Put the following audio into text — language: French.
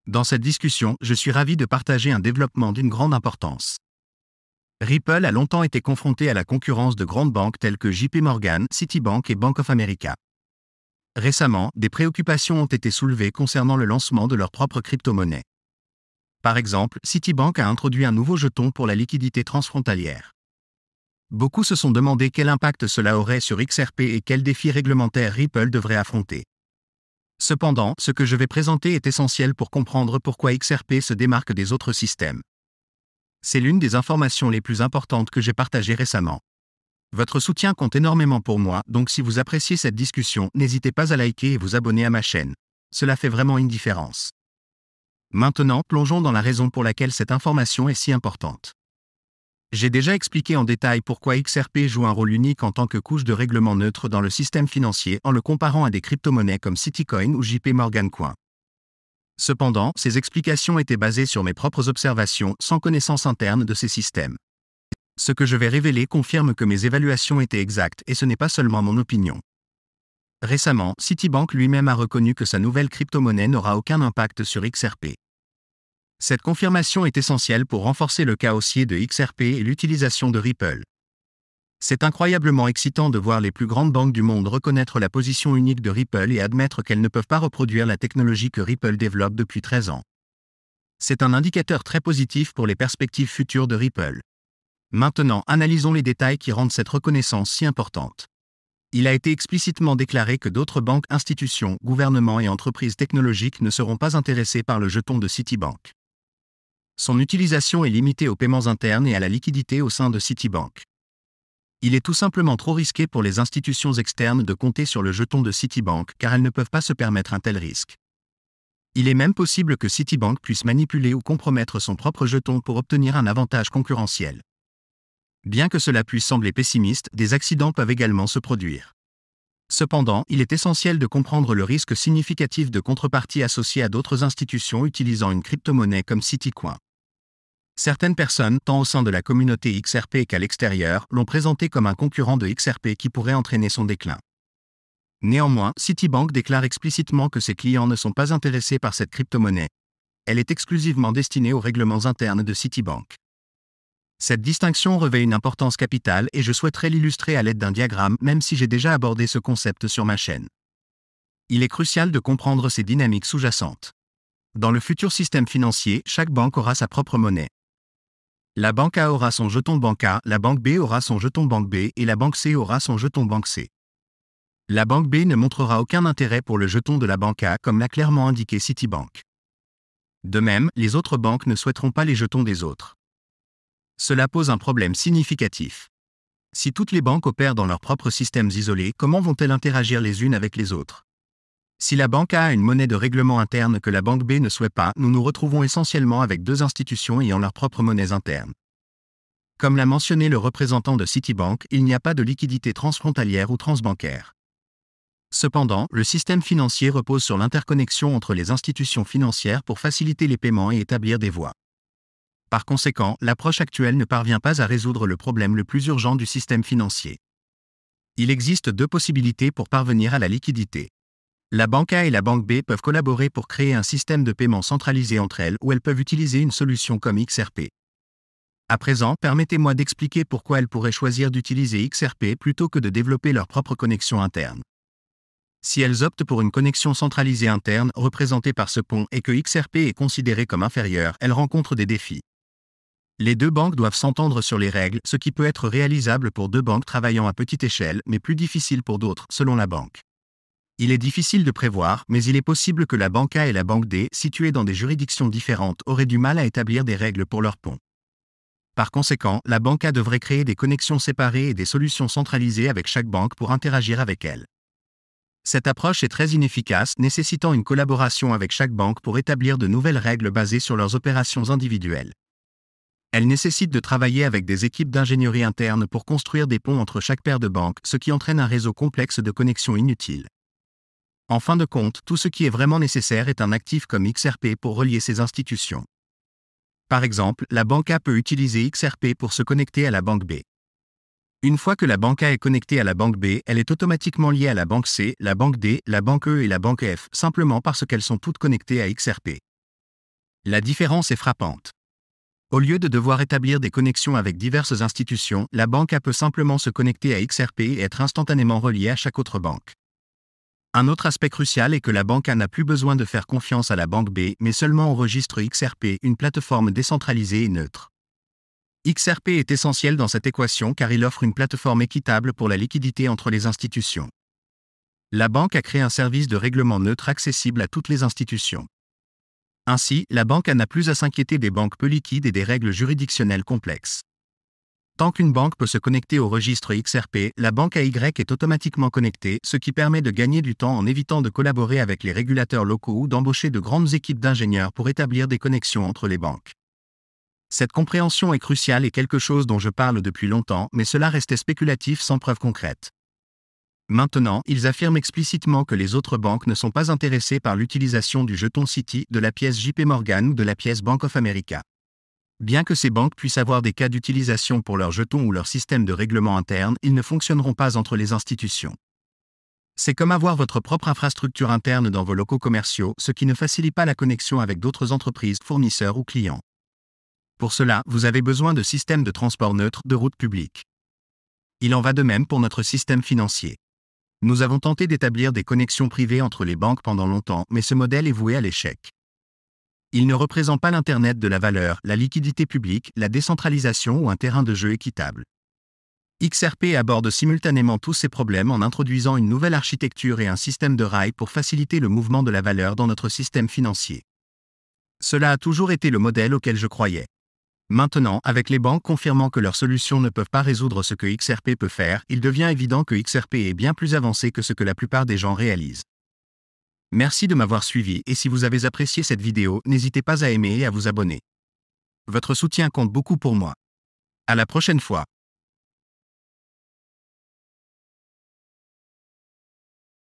Dans cette discussion, je suis ravi de partager un développement d'une grande importance. Ripple a longtemps été confronté à la concurrence de grandes banques telles que JP Morgan, Citibank et Bank of America. Récemment, des préoccupations ont été soulevées concernant le lancement de leur propre crypto-monnaie. Par exemple, Citibank a introduit un nouveau jeton pour la liquidité transfrontalière. Beaucoup se sont demandé quel impact cela aurait sur XRP et quels défis réglementaires Ripple devrait affronter. Cependant, ce que je vais présenter est essentiel pour comprendre pourquoi XRP se démarque des autres systèmes. C'est l'une des informations les plus importantes que j'ai partagées récemment. Votre soutien compte énormément pour moi, donc si vous appréciez cette discussion, n'hésitez pas à liker et vous abonner à ma chaîne. Cela fait vraiment une différence. Maintenant, plongeons dans la raison pour laquelle cette information est si importante. J'ai déjà expliqué en détail pourquoi XRP joue un rôle unique en tant que couche de règlement neutre dans le système financier en le comparant à des crypto-monnaies comme Citicoin ou JP Morgan Coin. Cependant, ces explications étaient basées sur mes propres observations sans connaissance interne de ces systèmes. Ce que je vais révéler confirme que mes évaluations étaient exactes et ce n'est pas seulement mon opinion. Récemment, Citibank lui-même a reconnu que sa nouvelle crypto-monnaie n'aura aucun impact sur XRP. Cette confirmation est essentielle pour renforcer le cas haussier de XRP et l'utilisation de Ripple. C'est incroyablement excitant de voir les plus grandes banques du monde reconnaître la position unique de Ripple et admettre qu'elles ne peuvent pas reproduire la technologie que Ripple développe depuis 13 ans. C'est un indicateur très positif pour les perspectives futures de Ripple. Maintenant, analysons les détails qui rendent cette reconnaissance si importante. Il a été explicitement déclaré que d'autres banques, institutions, gouvernements et entreprises technologiques ne seront pas intéressés par le jeton de Citibank. Son utilisation est limitée aux paiements internes et à la liquidité au sein de Citibank. Il est tout simplement trop risqué pour les institutions externes de compter sur le jeton de Citibank car elles ne peuvent pas se permettre un tel risque. Il est même possible que Citibank puisse manipuler ou compromettre son propre jeton pour obtenir un avantage concurrentiel. Bien que cela puisse sembler pessimiste, des accidents peuvent également se produire. Cependant, il est essentiel de comprendre le risque significatif de contrepartie associé à d'autres institutions utilisant une crypto-monnaie comme Citicoin. Certaines personnes, tant au sein de la communauté XRP qu'à l'extérieur, l'ont présenté comme un concurrent de XRP qui pourrait entraîner son déclin. Néanmoins, Citibank déclare explicitement que ses clients ne sont pas intéressés par cette crypto-monnaie. Elle est exclusivement destinée aux règlements internes de Citibank. Cette distinction revêt une importance capitale et je souhaiterais l'illustrer à l'aide d'un diagramme même si j'ai déjà abordé ce concept sur ma chaîne. Il est crucial de comprendre ces dynamiques sous-jacentes. Dans le futur système financier, chaque banque aura sa propre monnaie. La banque A aura son jeton banque A, la banque B aura son jeton banque B et la banque C aura son jeton banque C. La banque B ne montrera aucun intérêt pour le jeton de la banque A comme l'a clairement indiqué Citibank. De même, les autres banques ne souhaiteront pas les jetons des autres. Cela pose un problème significatif. Si toutes les banques opèrent dans leurs propres systèmes isolés, comment vont-elles interagir les unes avec les autres? Si la banque A a une monnaie de règlement interne que la banque B ne souhaite pas, nous nous retrouvons essentiellement avec deux institutions ayant leurs propres monnaies internes. Comme l'a mentionné le représentant de Citibank, il n'y a pas de liquidité transfrontalière ou transbancaire. Cependant, le système financier repose sur l'interconnexion entre les institutions financières pour faciliter les paiements et établir des voies. Par conséquent, l'approche actuelle ne parvient pas à résoudre le problème le plus urgent du système financier. Il existe deux possibilités pour parvenir à la liquidité. La banque A et la banque B peuvent collaborer pour créer un système de paiement centralisé entre elles ou elles peuvent utiliser une solution comme XRP. À présent, permettez-moi d'expliquer pourquoi elles pourraient choisir d'utiliser XRP plutôt que de développer leur propre connexion interne. Si elles optent pour une connexion centralisée interne représentée par ce pont et que XRP est considéré comme inférieur, elles rencontrent des défis. Les deux banques doivent s'entendre sur les règles, ce qui peut être réalisable pour deux banques travaillant à petite échelle, mais plus difficile pour d'autres, selon la banque. Il est difficile de prévoir, mais il est possible que la banque A et la banque D, situées dans des juridictions différentes, auraient du mal à établir des règles pour leur pont. Par conséquent, la banque A devrait créer des connexions séparées et des solutions centralisées avec chaque banque pour interagir avec elle. Cette approche est très inefficace, nécessitant une collaboration avec chaque banque pour établir de nouvelles règles basées sur leurs opérations individuelles. Elle nécessite de travailler avec des équipes d'ingénierie interne pour construire des ponts entre chaque paire de banques, ce qui entraîne un réseau complexe de connexions inutiles. En fin de compte, tout ce qui est vraiment nécessaire est un actif comme XRP pour relier ces institutions. Par exemple, la banque A peut utiliser XRP pour se connecter à la banque B. Une fois que la banque A est connectée à la banque B, elle est automatiquement liée à la banque C, la banque D, la banque E et la banque F, simplement parce qu'elles sont toutes connectées à XRP. La différence est frappante. Au lieu de devoir établir des connexions avec diverses institutions, la banque A peut simplement se connecter à XRP et être instantanément reliée à chaque autre banque. Un autre aspect crucial est que la banque A n'a plus besoin de faire confiance à la banque B, mais seulement au registre XRP, une plateforme décentralisée et neutre. XRP est essentiel dans cette équation car il offre une plateforme équitable pour la liquidité entre les institutions. La banque a créé un service de règlement neutre accessible à toutes les institutions. Ainsi, la banque A n'a plus à s'inquiéter des banques peu liquides et des règles juridictionnelles complexes. Tant qu'une banque peut se connecter au registre XRP, la banque AY est automatiquement connectée, ce qui permet de gagner du temps en évitant de collaborer avec les régulateurs locaux ou d'embaucher de grandes équipes d'ingénieurs pour établir des connexions entre les banques. Cette compréhension est cruciale et quelque chose dont je parle depuis longtemps, mais cela restait spéculatif sans preuve concrète. Maintenant, ils affirment explicitement que les autres banques ne sont pas intéressées par l'utilisation du jeton Citi, de la pièce JP Morgan ou de la pièce Bank of America. Bien que ces banques puissent avoir des cas d'utilisation pour leurs jetons ou leur système de règlement interne, ils ne fonctionneront pas entre les institutions. C'est comme avoir votre propre infrastructure interne dans vos locaux commerciaux, ce qui ne facilite pas la connexion avec d'autres entreprises, fournisseurs ou clients. Pour cela, vous avez besoin de systèmes de transport neutres, de routes publiques. Il en va de même pour notre système financier. Nous avons tenté d'établir des connexions privées entre les banques pendant longtemps, mais ce modèle est voué à l'échec. Il ne représente pas l'Internet de la valeur, la liquidité publique, la décentralisation ou un terrain de jeu équitable. XRP aborde simultanément tous ces problèmes en introduisant une nouvelle architecture et un système de rails pour faciliter le mouvement de la valeur dans notre système financier. Cela a toujours été le modèle auquel je croyais. Maintenant, avec les banques confirmant que leurs solutions ne peuvent pas résoudre ce que XRP peut faire, il devient évident que XRP est bien plus avancé que ce que la plupart des gens réalisent. Merci de m'avoir suivi et si vous avez apprécié cette vidéo, n'hésitez pas à aimer et à vous abonner. Votre soutien compte beaucoup pour moi. À la prochaine fois.